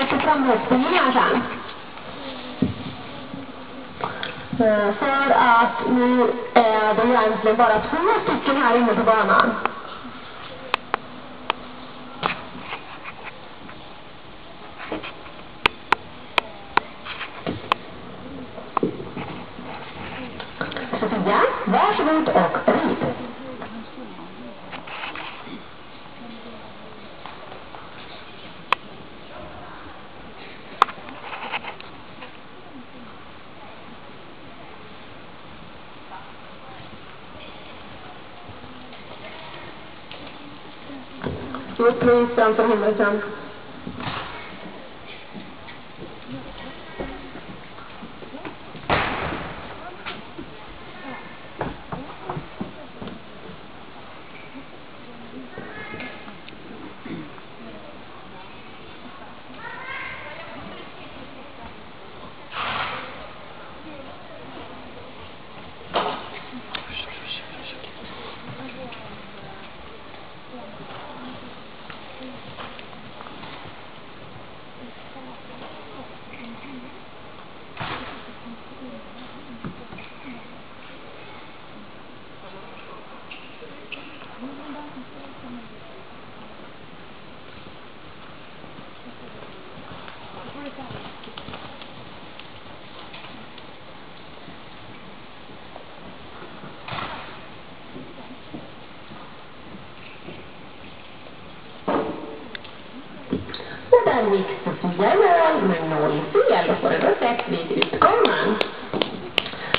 till framhoppningen här sen. För att nu är det egentligen bara 2 stycken här inne på banan. Sofia, varsågod och rid. Upplyst framför himmelsen. Där gick Sofia med 0 fel och får en rosett vid utgången.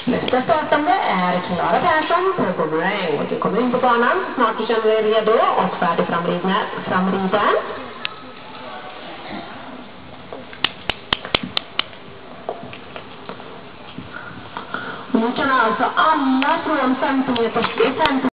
Nästa startande är Klara Persson på Boomerang. Och du kommer in på banan så snart du känner dig redo och färdig framriden. Nu kan alltså alla från 50 meter